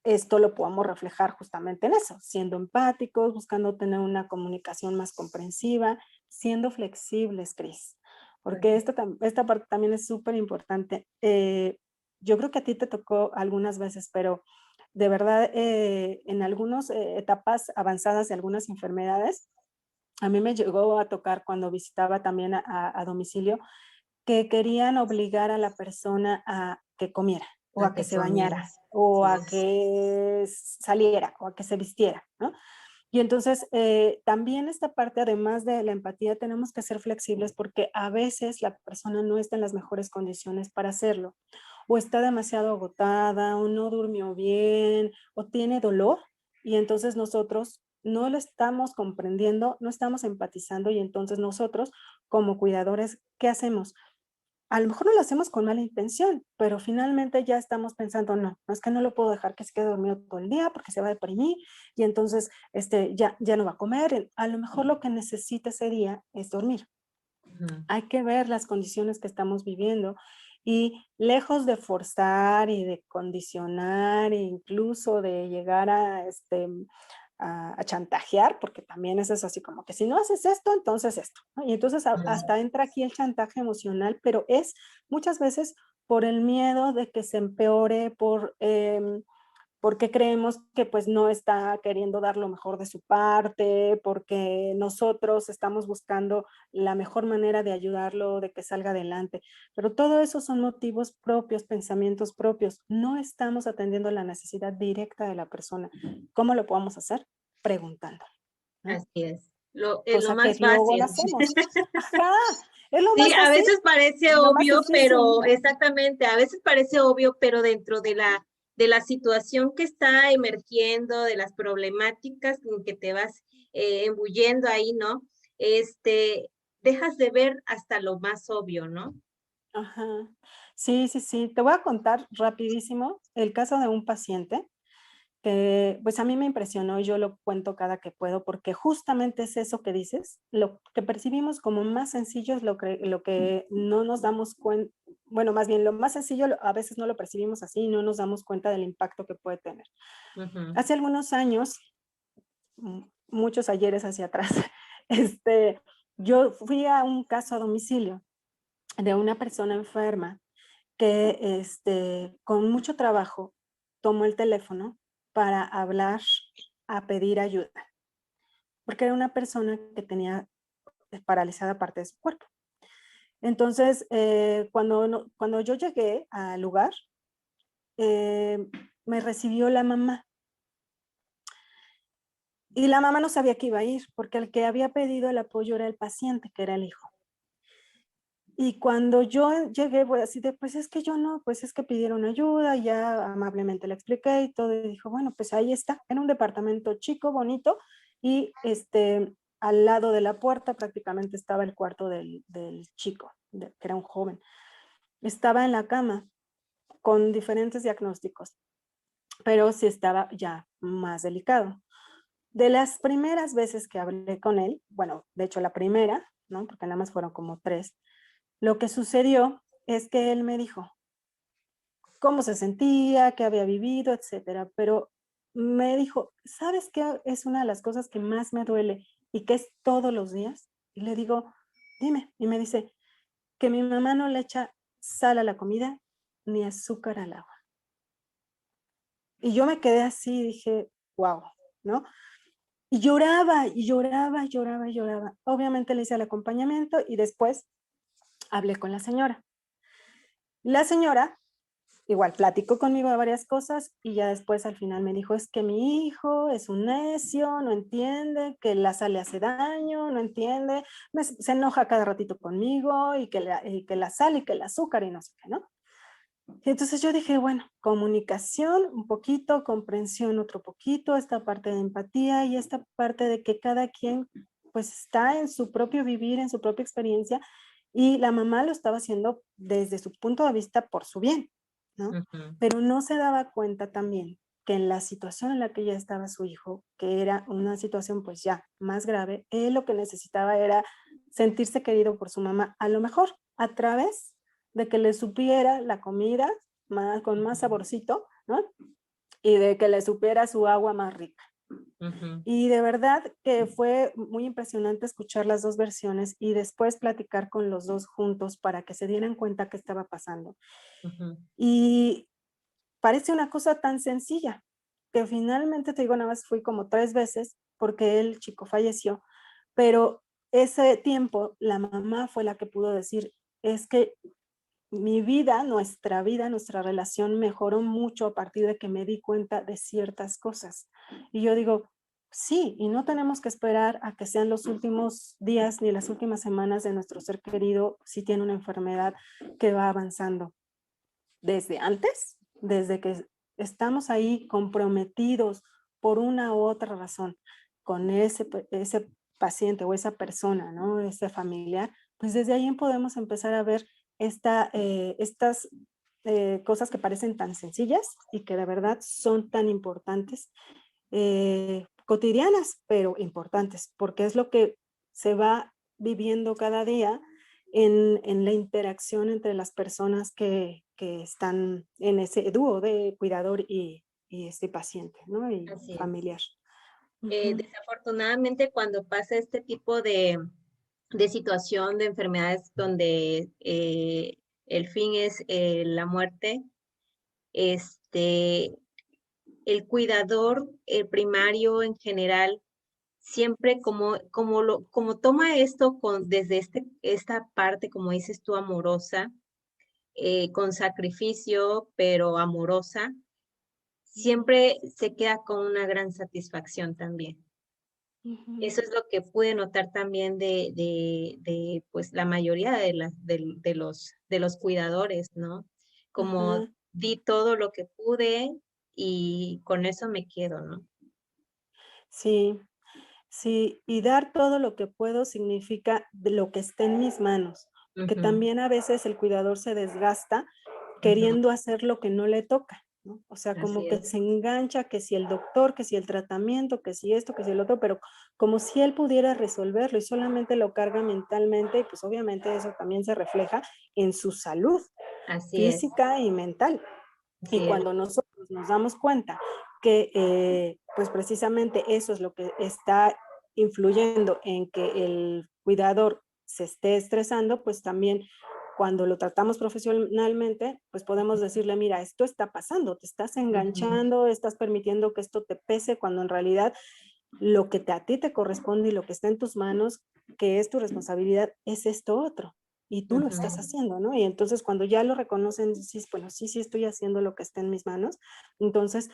esto lo podemos reflejar justamente en eso, siendo empáticos, buscando tener una comunicación más comprensiva, siendo flexibles, Cris, Pues porque sí. esta parte también es súper importante. Yo creo que a ti te tocó algunas veces, pero de verdad, en algunas etapas avanzadas de algunas enfermedades, a mí me llegó a tocar cuando visitaba también a domicilio, que querían obligar a la persona a que comiera, o A a que que se comiera. bañara, o Así a es. que saliera, o a que se vistiera, ¿no? Y entonces, también esta parte, además de la empatía, tenemos que ser flexibles porque a veces la persona no está en las mejores condiciones para hacerlo, o está demasiado agotada, o no durmió bien, o tiene dolor, y entonces nosotros no lo estamos comprendiendo, no estamos empatizando, y entonces nosotros, como cuidadores, ¿qué hacemos? A lo mejor no lo hacemos con mala intención, pero finalmente ya estamos pensando, no, no es que no lo puedo dejar que se quede dormido todo el día porque se va a deprimir y entonces ya no va a comer. A lo mejor lo que necesita ese día es dormir. Hay que ver las condiciones que estamos viviendo y lejos de forzar y de condicionar e incluso de llegar a chantajear, porque también eso es así como que si no haces esto, entonces esto, ¿no? Y entonces hasta entra aquí el chantaje emocional, pero es muchas veces por el miedo de que se empeore, porque creemos que pues no está queriendo dar lo mejor de su parte, porque nosotros estamos buscando la mejor manera de ayudarlo, de que salga adelante. Pero todo eso son motivos propios, pensamientos propios. No estamos atendiendo la necesidad directa de la persona. ¿Cómo lo podemos hacer? Preguntando, ¿no? Así es. Lo Cosa que más luego lo fácil. hacemos. Ajá, es lo Sí, más a fácil veces parece y lo más obvio, pero difícil. exactamente, a veces parece obvio, pero dentro de la situación que está emergiendo, de las problemáticas en que te vas embuyendo ahí, ¿no? Este, dejas de ver hasta lo más obvio, ¿no? Ajá. Sí, sí, sí. Te voy a contar rapidísimo el caso de un paciente que pues a mí me impresionó y yo lo cuento cada que puedo porque justamente es eso que dices, lo que percibimos como más sencillo es lo que no nos damos cuenta, bueno, más bien lo más sencillo a veces no lo percibimos así y no nos damos cuenta del impacto que puede tener. Hace algunos años, muchos ayeres hacia atrás, yo fui a un caso a domicilio de una persona enferma que con mucho trabajo tomó el teléfono para hablar, a pedir ayuda, porque era una persona que tenía paralizada parte de su cuerpo. Entonces, cuando yo llegué al lugar, me recibió la mamá. Y la mamá no sabía que iba a ir, porque el que había pedido el apoyo era el paciente, que era el hijo. Y cuando yo llegué, voy así de, pues es que yo no, pues es que pidieron ayuda, y ya amablemente le expliqué y todo, y dijo, bueno, pues ahí está, era un departamento chico, bonito, y al lado de la puerta prácticamente estaba el cuarto del chico, que era un joven. Estaba en la cama con diferentes diagnósticos, pero sí estaba ya más delicado. De las primeras veces que hablé con él, bueno, de hecho la primera, ¿no? Porque nada más fueron como 3, lo que sucedió es que él me dijo cómo se sentía, qué había vivido, etcétera, pero me dijo, ¿sabes qué es una de las cosas que más me duele y que es todos los días? Y le digo, dime, y me dice, que mi mamá no le echa sal a la comida ni azúcar al agua. Y yo me quedé así y dije, wow, ¿no? Y lloraba, y lloraba, y lloraba, y lloraba. Obviamente le hice el acompañamiento y después hablé con la señora. La señora igual platicó conmigo de varias cosas y ya después al final me dijo, es que mi hijo es un necio, no entiende que la sal le hace daño, no entiende, se enoja cada ratito conmigo y que la sal y que el azúcar y no sé qué, ¿no? Y entonces yo dije, bueno, comunicación un poquito, comprensión otro poquito, esta parte de empatía y esta parte de que cada quien pues está en su propio vivir, en su propia experiencia y la mamá lo estaba haciendo desde su punto de vista por su bien, ¿no? Pero no se daba cuenta también que en la situación en la que ya estaba su hijo, que era una situación pues ya más grave, él lo que necesitaba era sentirse querido por su mamá, a lo mejor a través de que le supiera la comida con más saborcito, ¿no? Y de que le supiera su agua más rica. Y de verdad que fue muy impresionante escuchar las dos versiones y después platicar con los dos juntos para que se dieran cuenta qué estaba pasando. Y parece una cosa tan sencilla, que finalmente, te digo, nada más fui como 3 veces porque el chico falleció, pero ese tiempo la mamá fue la que pudo decir, es que mi vida, nuestra relación mejoró mucho a partir de que me di cuenta de ciertas cosas. Y yo digo, sí, y no tenemos que esperar a que sean los últimos días ni las últimas semanas de nuestro ser querido si tiene una enfermedad que va avanzando. Desde antes, desde que estamos ahí comprometidos por una u otra razón con ese paciente o esa persona, ¿no? Ese familiar, pues desde ahí podemos empezar a ver estas cosas que parecen tan sencillas y que de verdad son tan importantes, cotidianas, pero importantes, porque es lo que se va viviendo cada día en la interacción entre las personas que están en ese dúo de cuidador y este paciente, ¿no? Y Así es. familiar. Ujú. Desafortunadamente, cuando pasa este tipo de situación, de enfermedades donde el fin es la muerte, este, el cuidador primario en general siempre como toma esto desde esta parte, como dices tú, amorosa, con sacrificio, pero amorosa, siempre se queda con una gran satisfacción también. Ujú. Eso es lo que pude notar también pues, la mayoría de los cuidadores, ¿no? Como Ajá. di todo lo que pude y con eso me quedo, ¿no? Sí, sí, y dar todo lo que puedo significa de lo que esté en mis manos, porque Ujú, también a veces el cuidador se desgasta ujú, queriendo hacer lo que no le toca, ¿no? O sea, como así que es, se engancha, que si el doctor, que si el tratamiento, que si esto, que si el otro, pero como si él pudiera resolverlo y solamente lo carga mentalmente, y pues obviamente eso también se refleja en su salud así es, física y mental. Y así es. cuando nosotros nos damos cuenta que, pues precisamente eso es lo que está influyendo en que el cuidador se esté estresando, pues también cuando lo tratamos profesionalmente, pues podemos decirle, mira, esto está pasando, te estás Ujú, enganchando, estás permitiendo que esto te pese, cuando en realidad lo que a ti te corresponde y lo que está en tus manos, que es tu responsabilidad, es esto otro. Y tú lo estás ujú, haciendo, ¿no? Y entonces cuando ya lo reconocen, dices, bueno, sí, sí estoy haciendo lo que está en mis manos. Entonces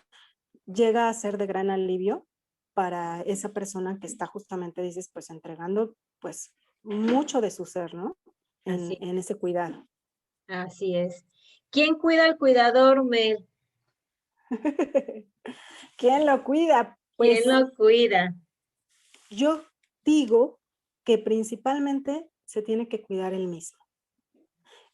llega a ser de gran alivio para esa persona que está justamente, dices, pues entregando pues mucho de su ser, ¿no? así, En ese cuidado. así es. ¿Quién cuida al cuidador, Mel? ¿Quién lo cuida? ¿Quién Pues lo cuida? yo digo que principalmente se tiene que cuidar él mismo.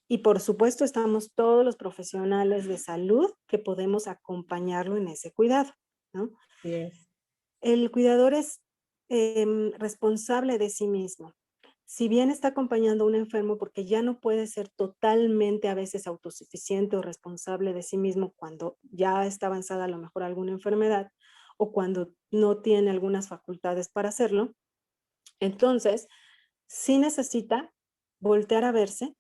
Y por supuesto estamos todos los profesionales de salud que podemos acompañarlo en ese cuidado, ¿no? Así es. El cuidador es responsable de sí mismo. Si bien está acompañando a un enfermo porque ya no puede ser totalmente a veces autosuficiente o responsable de sí mismo cuando ya está avanzada a lo mejor alguna enfermedad o cuando no tiene algunas facultades para hacerlo, entonces sí necesita voltear a verse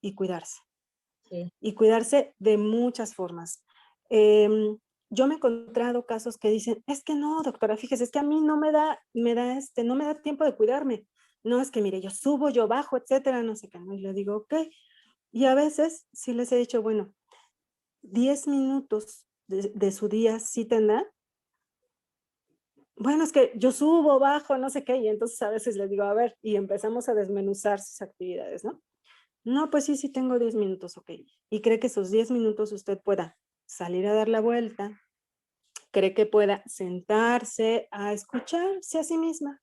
Sí. y cuidarse de muchas formas. Em, yo me he encontrado casos que dicen, es que no, doctora, fíjese, es que a mí no me da tiempo de cuidarme. No, es que mire, yo subo, yo bajo, etcétera, no sé qué, ¿no? Y le digo, ok. Y a veces sí les he dicho, bueno, 10 minutos de su día sí tendrá. Bueno, es que yo subo, bajo, no sé qué, y entonces a veces les digo, a ver, y empezamos a desmenuzar sus actividades, ¿no? No, pues sí, sí tengo 10 minutos, ok. ¿Y cree que esos 10 minutos usted pueda salir a dar la vuelta? ¿Cree que pueda sentarse a escucharse a sí misma?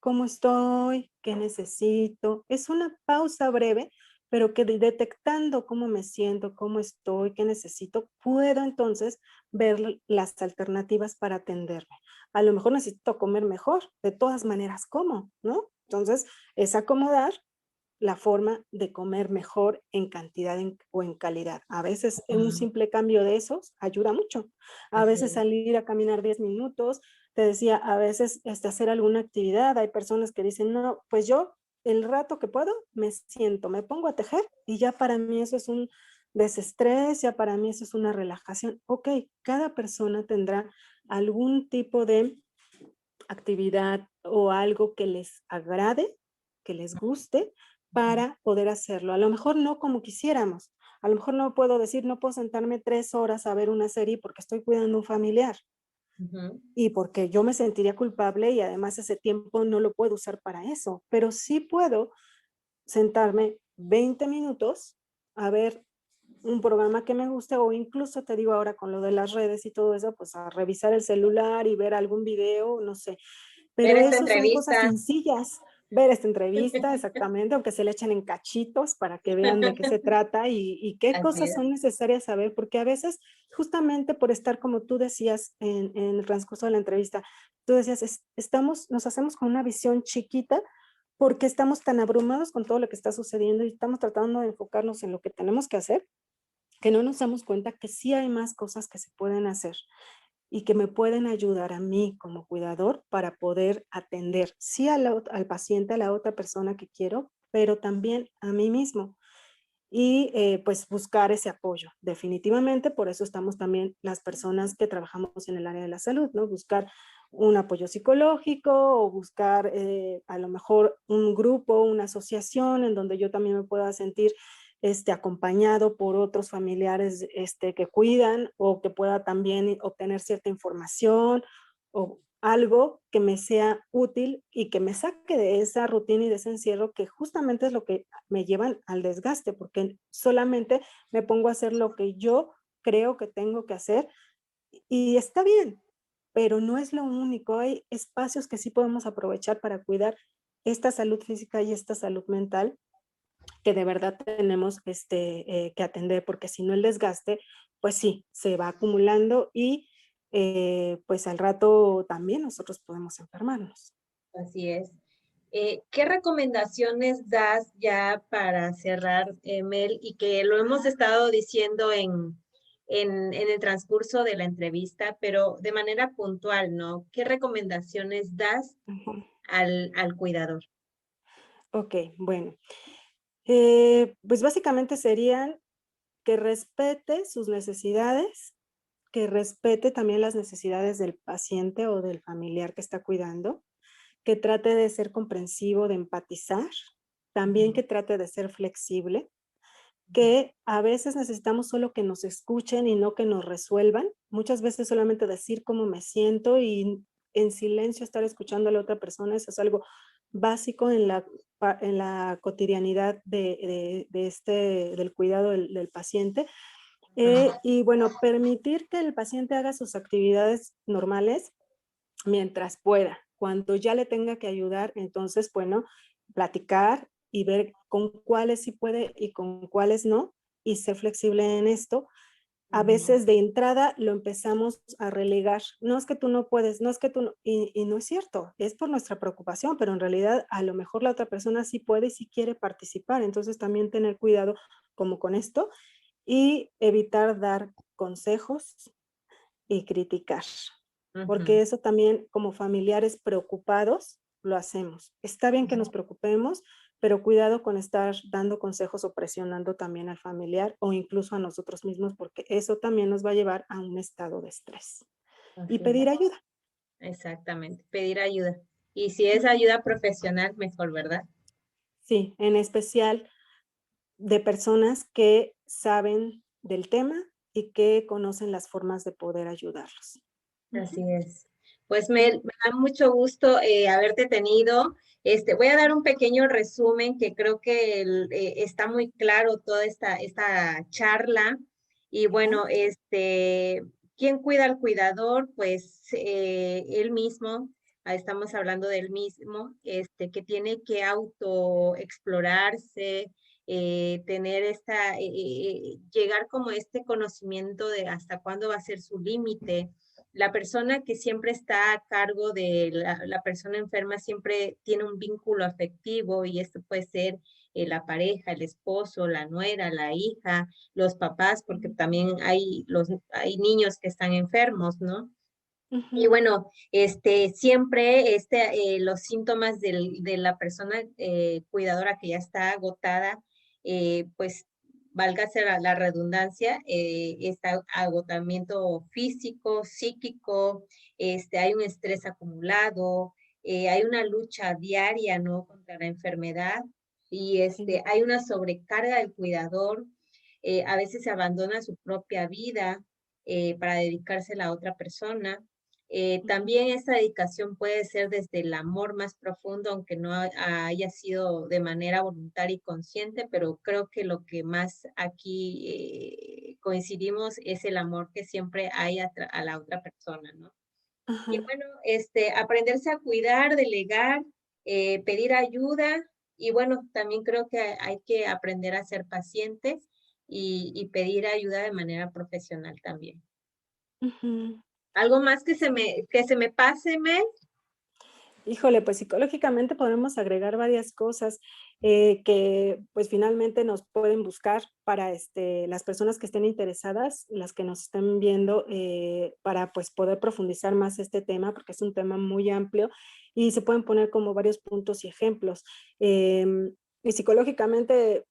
¿Cómo estoy? ¿Qué necesito? Es una pausa breve, pero que detectando cómo me siento, cómo estoy, qué necesito, puedo entonces ver las alternativas para atenderme. A lo mejor necesito comer mejor, de todas maneras, ¿cómo? ¿No? Entonces, es acomodar la forma de comer mejor en cantidad o en calidad. A veces un Ujú, simple cambio de esos ayuda mucho. A así veces es. salir a caminar 10 minutos, te decía, a veces hacer alguna actividad. Hay personas que dicen, no, pues yo el rato que puedo me siento, me pongo a tejer y ya para mí eso es un desestrés, ya para mí eso es una relajación. Ok, cada persona tendrá algún tipo de actividad o algo que les agrade, que les guste, para poder hacerlo. A lo mejor no como quisiéramos. A lo mejor no puedo decir, no puedo sentarme 3 horas a ver una serie porque estoy cuidando a un familiar Ujú, y porque yo me sentiría culpable y además ese tiempo no lo puedo usar para eso, pero sí puedo sentarme 20 minutos a ver un programa que me guste o incluso te digo ahora con lo de las redes y todo eso, pues a revisar el celular y ver algún video, no sé, ver pero esta eso son cosas entrevista. sencillas. Ver esta entrevista, exactamente, aunque se le echen en cachitos para que vean de qué se trata y qué Así cosas es. son necesarias saber, porque a veces, justamente por estar, como tú decías en el transcurso de la entrevista, tú decías, estamos, nos hacemos con una visión chiquita porque estamos tan abrumados con todo lo que está sucediendo y estamos tratando de enfocarnos en lo que tenemos que hacer, que no nos damos cuenta que sí hay más cosas que se pueden hacer y que me pueden ayudar a mí como cuidador para poder atender, sí al paciente, a la otra persona que quiero, pero también a mí mismo. Y pues buscar ese apoyo, definitivamente, por eso estamos también las personas que trabajamos en el área de la salud, ¿no? Buscar un apoyo psicológico o buscar a lo mejor un grupo, una asociación en donde yo también me pueda sentir acompañado por otros familiares que cuidan o que pueda también obtener cierta información o algo que me sea útil y que me saque de esa rutina y de ese encierro que justamente es lo que me llevan al desgaste, porque solamente me pongo a hacer lo que yo creo que tengo que hacer y está bien, pero no es lo único. Hay espacios que sí podemos aprovechar para cuidar esta salud física y esta salud mental que de verdad tenemos que atender, porque si no el desgaste, pues sí, se va acumulando y pues al rato también nosotros podemos enfermarnos. Así es. ¿Qué recomendaciones das ya para cerrar, Mel? Y que lo hemos estado diciendo en el transcurso de la entrevista, pero de manera puntual, ¿no? ¿Qué recomendaciones das Ujú. al cuidador? Ok, bueno. Pues básicamente serían que respete sus necesidades, que respete también las necesidades del paciente o del familiar que está cuidando, que trate de ser comprensivo, de empatizar, también que trate de ser flexible, que a veces necesitamos solo que nos escuchen y no que nos resuelvan. Muchas veces solamente decir cómo me siento y en silencio estar escuchando a la otra persona, eso es algo básico en la cotidianidad del cuidado del paciente. Y bueno, permitir que el paciente haga sus actividades normales mientras pueda. Cuando ya le tenga que ayudar, entonces, bueno, platicar y ver con cuáles sí puede y con cuáles no, y ser flexible en esto. A veces de entrada lo empezamos a relegar. No es que tú no puedes, no es que tú no, y no es cierto, es por nuestra preocupación, pero en realidad a lo mejor la otra persona sí puede y sí quiere participar. Entonces también tener cuidado como con esto y evitar dar consejos y criticar, Ujú. porque eso también como familiares preocupados lo hacemos. Está bien que nos preocupemos, pero cuidado con estar dando consejos o presionando también al familiar o incluso a nosotros mismos, porque eso también nos va a llevar a un estado de estrés. Y Así pedir es. ayuda. Exactamente, pedir ayuda. Y si es ayuda profesional, mejor, ¿verdad? Sí, en especial de personas que saben del tema y que conocen las formas de poder ayudarlos. Así Ujú. es. Pues me da mucho gusto haberte tenido. Voy a dar un pequeño resumen que creo que está muy claro toda esta charla. Y bueno, Ujú. ¿quién cuida al cuidador? Pues él mismo. Estamos hablando del mismo, que tiene que autoexplorarse, tener llegar como este conocimiento de hasta cuándo va a ser su límite. La persona que siempre está a cargo de la persona enferma siempre tiene un vínculo afectivo y esto puede ser la pareja, el esposo, la nuera, la hija, los papás, porque también hay niños que están enfermos, ¿no? Y Ujú. bueno, siempre los síntomas de la persona cuidadora que ya está agotada, pues válgase la redundancia, está agotamiento físico, psíquico, hay un estrés acumulado, hay una lucha diaria, ¿no? Contra la enfermedad y Sí. hay una sobrecarga del cuidador, a veces se abandona su propia vida para dedicársela a otra persona. Ujú. También esa dedicación puede ser desde el amor más profundo, aunque no haya sido de manera voluntaria y consciente, pero creo que lo que más aquí coincidimos es el amor que siempre hay a la otra persona, ¿no? Y Ajá. bueno, aprenderse a cuidar, delegar, pedir ayuda y bueno, también creo que hay que aprender a ser pacientes y pedir ayuda de manera profesional también. Ujú. ¿Algo más que se me pase, Mel? Híjole, pues psicológicamente podemos agregar varias cosas que pues finalmente nos pueden buscar para las personas que estén interesadas, las que nos estén viendo, para pues poder profundizar más este tema, porque es un tema muy amplio y se pueden poner como varios puntos y ejemplos. Y psicológicamente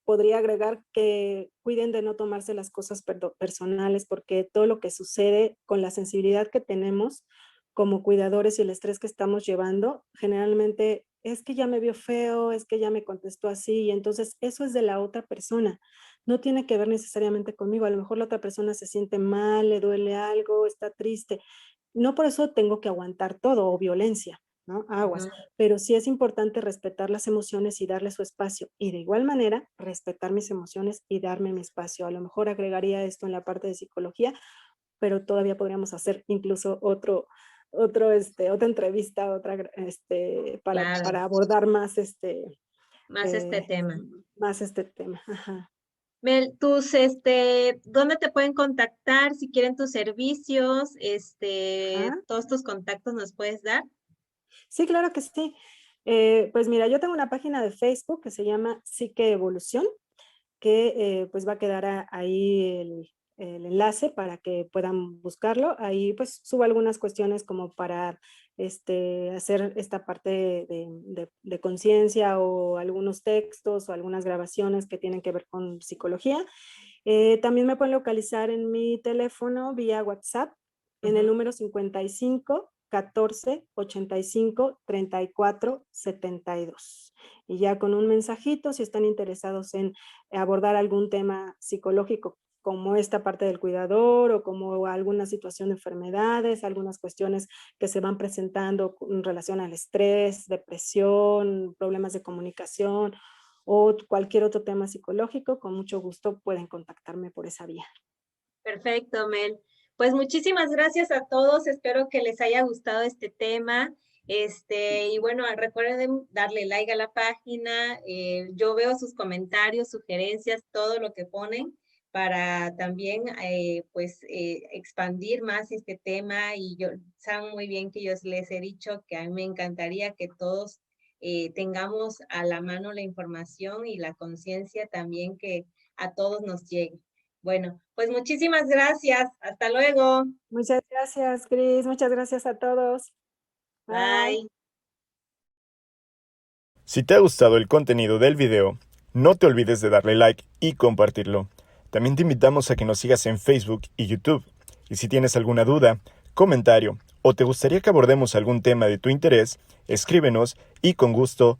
podría agregar que cuiden de no tomarse las cosas personales, porque todo lo que sucede con la sensibilidad que tenemos como cuidadores y el estrés que estamos llevando, generalmente es que ya me vio feo, es que ya me contestó así, y entonces eso es de la otra persona. No tiene que ver necesariamente conmigo. A lo mejor la otra persona se siente mal, le duele algo, está triste. No por eso tengo que aguantar todo o violencia, ¿no? Aguas. Ujú. Pero sí es importante respetar las emociones y darle su espacio. Y de igual manera, respetar mis emociones y darme mi espacio. A lo mejor agregaría esto en la parte de psicología, pero todavía podríamos hacer incluso otra entrevista, Claro, para abordar más más este eh, tema. más este tema. Ajá. Mel, ¿dónde te pueden contactar si quieren tus servicios? Ajá. Todos tus contactos nos puedes dar. Sí, claro que sí. Pues mira, yo tengo una página de Facebook que se llama Psique Evolución, que pues va a quedar ahí el enlace para que puedan buscarlo. Ahí pues subo algunas cuestiones como para hacer esta parte de conciencia o algunos textos o algunas grabaciones que tienen que ver con psicología. También me pueden localizar en mi teléfono vía WhatsApp en el Ujú. número 55 14 85 34 72. Y ya con un mensajito, si están interesados en abordar algún tema psicológico como esta parte del cuidador o como alguna situación de enfermedades, algunas cuestiones que se van presentando en relación al estrés, depresión, problemas de comunicación o cualquier otro tema psicológico, con mucho gusto pueden contactarme por esa vía. Perfecto, Mel. Pues muchísimas gracias a todos. Espero que les haya gustado este tema. Y bueno, recuerden darle like a la página. Yo veo sus comentarios, sugerencias, todo lo que ponen para también expandir más este tema. Y yo saben muy bien que yo les he dicho que a mí me encantaría que todos tengamos a la mano la información y la conciencia también que a todos nos llegue. Bueno, pues muchísimas gracias. Hasta luego. Muchas gracias, Cris. Muchas gracias a todos. Bye. Bye. Si te ha gustado el contenido del video, no te olvides de darle like y compartirlo. También te invitamos a que nos sigas en Facebook y YouTube. Y si tienes alguna duda, comentario o te gustaría que abordemos algún tema de tu interés, escríbenos y con gusto